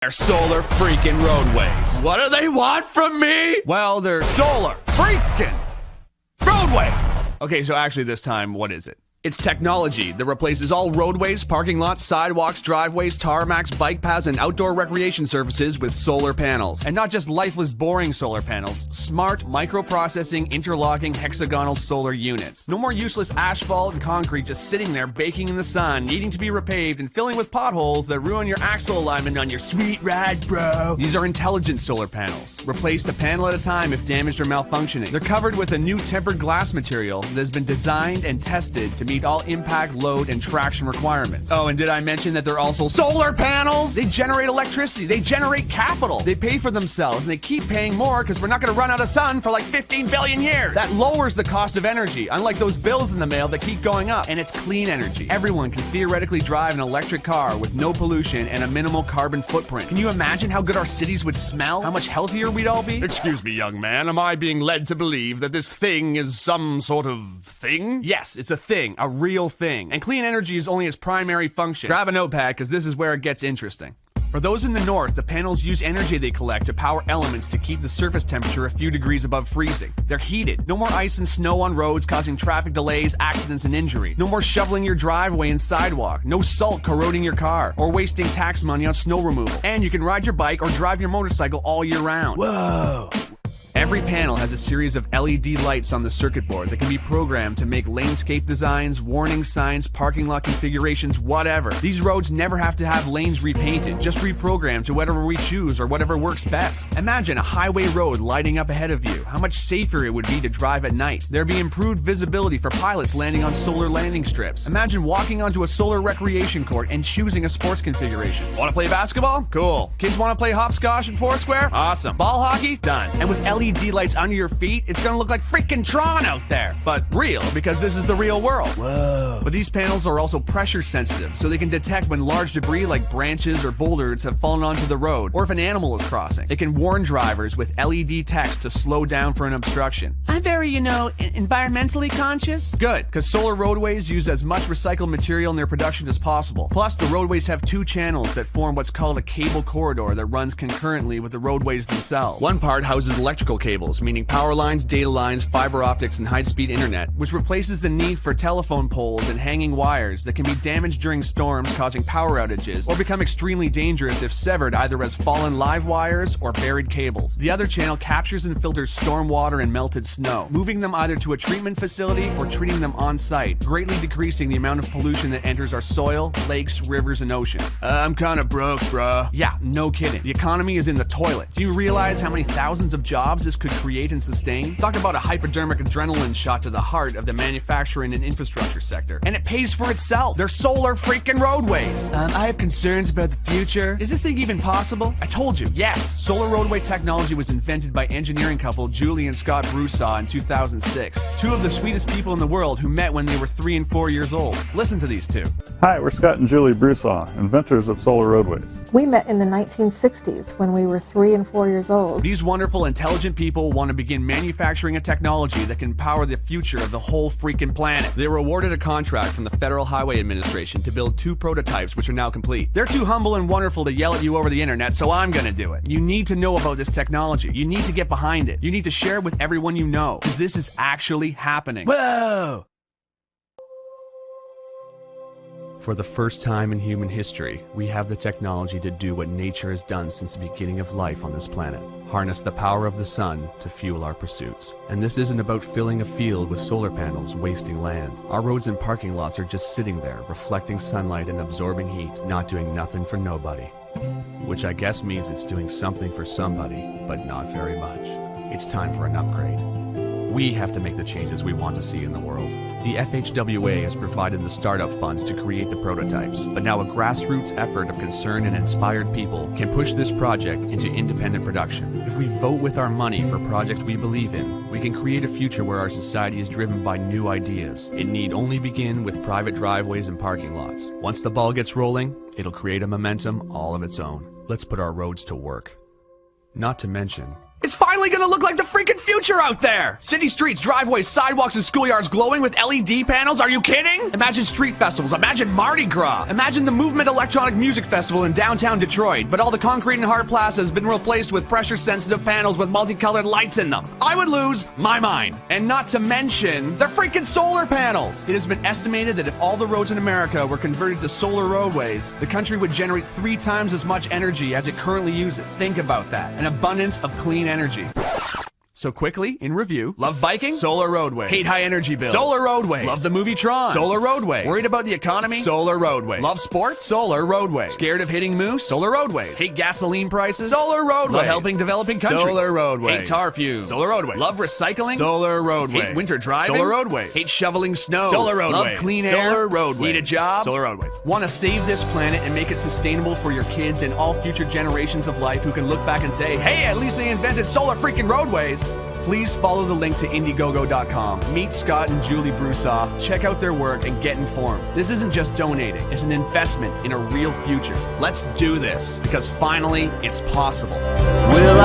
They're solar freaking roadways. What do they want from me? Well, they're solar freaking roadways. Okay, so actually this time, what is it? It's technology that replaces all roadways, parking lots, sidewalks, driveways, tarmacs, bike paths, and outdoor recreation surfaces with solar panels. And not just lifeless, boring solar panels. Smart, microprocessing, interlocking, hexagonal solar units. No more useless asphalt and concrete just sitting there baking in the sun, needing to be repaved and filling with potholes that ruin your axle alignment on your sweet ride, bro. These are intelligent solar panels. Replace a panel at a time if damaged or malfunctioning. They're covered with a new tempered glass material that has been designed and tested to meet all impact, load, and traction requirements. Oh, and did I mention that they're also solar panels? They generate electricity, they generate capital, they pay for themselves, and they keep paying more because we're not going to run out of sun for like 15 billion years. That lowers the cost of energy, unlike those bills in the mail that keep going up. And it's clean energy. Everyone can theoretically drive an electric car with no pollution and a minimal carbon footprint. Can you imagine how good our cities would smell? How much healthier we'd all be? Excuse me, young man, am I being led to believe that this thing is some sort of thing? Yes, it's a thing. A real thing. And clean energy is only its primary function. Grab a notepad, because this is where it gets interesting. For those in the north, the panels use energy they collect to power elements to keep the surface temperature a few degrees above freezing. They're heated. No more ice and snow on roads causing traffic delays, accidents, and injury. No more shoveling your driveway and sidewalk. No salt corroding your car or wasting tax money on snow removal. And you can ride your bike or drive your motorcycle all year round. Whoa! Every panel has a series of LED lights on the circuit board that can be programmed to make landscape designs, warning signs, parking lot configurations, whatever. These roads never have to have lanes repainted, just reprogrammed to whatever we choose or whatever works best. Imagine a highway road lighting up ahead of you. How much safer it would be to drive at night. There'd be improved visibility for pilots landing on solar landing strips. Imagine walking onto a solar recreation court and choosing a sports configuration. Want to play basketball? Cool. Kids want to play hopscotch and foursquare? Awesome. Ball hockey? Done. And with LED lights under your feet, it's gonna look like freaking Tron out there. But real, because this is the real world. Whoa. But these panels are also pressure sensitive, so they can detect when large debris like branches or boulders have fallen onto the road, or if an animal is crossing. They can warn drivers with LED text to slow down for an obstruction. I'm very, environmentally conscious. Good, because solar roadways use as much recycled material in their production as possible. Plus, the roadways have two channels that form what's called a cable corridor that runs concurrently with the roadways themselves. One part houses electrical cables, meaning power lines, data lines, fiber optics, and high-speed internet, which replaces the need for telephone poles and hanging wires that can be damaged during storms, causing power outages, or become extremely dangerous if severed either as fallen live wires or buried cables. The other channel captures and filters storm water and melted snow, moving them either to a treatment facility or treating them on-site, greatly decreasing the amount of pollution that enters our soil, lakes, rivers, and oceans. I'm kinda broke, bruh. Yeah, no kidding. The economy is in the toilet. Do you realize how many thousands of jobs this could create and sustain? Talk about a hypodermic adrenaline shot to the heart of the manufacturing and infrastructure sector. And it pays for itself. They're solar freaking roadways. I have concerns about the future. Is this thing even possible? I told you, yes. Solar roadway technology was invented by engineering couple Julie and Scott Broussard in 2006. Two of the sweetest people in the world who met when they were 3 and 4 years old. Listen to these two. Hi, we're Scott and Julie Broussard, inventors of solar roadways. We met in the 1960s when we were 3 and 4 years old. These wonderful, intelligent people want to begin manufacturing a technology that can power the future of the whole freaking planet. They were awarded a contract from the Federal Highway Administration to build 2 prototypes, which are now complete. They're too humble and wonderful to yell at you over the internet, so I'm gonna do it. You need to know about this technology. You need to get behind it. You need to share it with everyone you know, because this is actually happening. Whoa! For the first time in human history, we have the technology to do what nature has done since the beginning of life on this planet. Harness the power of the sun to fuel our pursuits. And this isn't about filling a field with solar panels, wasting land. Our roads and parking lots are just sitting there, reflecting sunlight and absorbing heat, not doing nothing for nobody. Which I guess means it's doing something for somebody, but not very much. It's time for an upgrade. We have to make the changes we want to see in the world. The FHWA has provided the startup funds to create the prototypes, but now a grassroots effort of concerned and inspired people can push this project into independent production. If we vote with our money for projects we believe in, we can create a future where our society is driven by new ideas. It need only begin with private driveways and parking lots. Once the ball gets rolling, it'll create a momentum all of its own. Let's put our roads to work. Not to mention, it's finally finally gonna look like the freaking future out there! City streets, driveways, sidewalks, and schoolyards glowing with LED panels? Are you kidding? Imagine street festivals, imagine Mardi Gras, imagine the Movement Electronic Music Festival in downtown Detroit, but all the concrete and hard plaza has been replaced with pressure-sensitive panels with multicolored lights in them. I would lose my mind. And not to mention, they're freaking solar panels! It has been estimated that if all the roads in America were converted to solar roadways, the country would generate 3 times as much energy as it currently uses. Think about that. An abundance of clean energy. So quickly, in review, love biking? Solar roadways. Hate high energy bills? Solar roadways. Love the movie Tron? Solar roadways. Worried about the economy? Solar roadways. Love sports? Solar roadways. Scared of hitting moose? Solar roadways. Hate gasoline prices? Solar roadways. Love helping developing countries? Solar roadways. Hate tar fumes? Solar roadways. Love recycling? Solar roadways. Hate winter driving? Solar roadways. Hate shoveling snow? Solar roadways. Love clean air? Solar roadways. Need a job? Solar roadways. Want to save this planet and make it sustainable for your kids and all future generations of life who can look back and say, hey, at least they invented solar freaking roadways? Please follow the link to Indiegogo.com. Meet Scott and Julie Broussard, check out their work, and get informed. This isn't just donating, it's an investment in a real future. Let's do this, because finally, it's possible. Will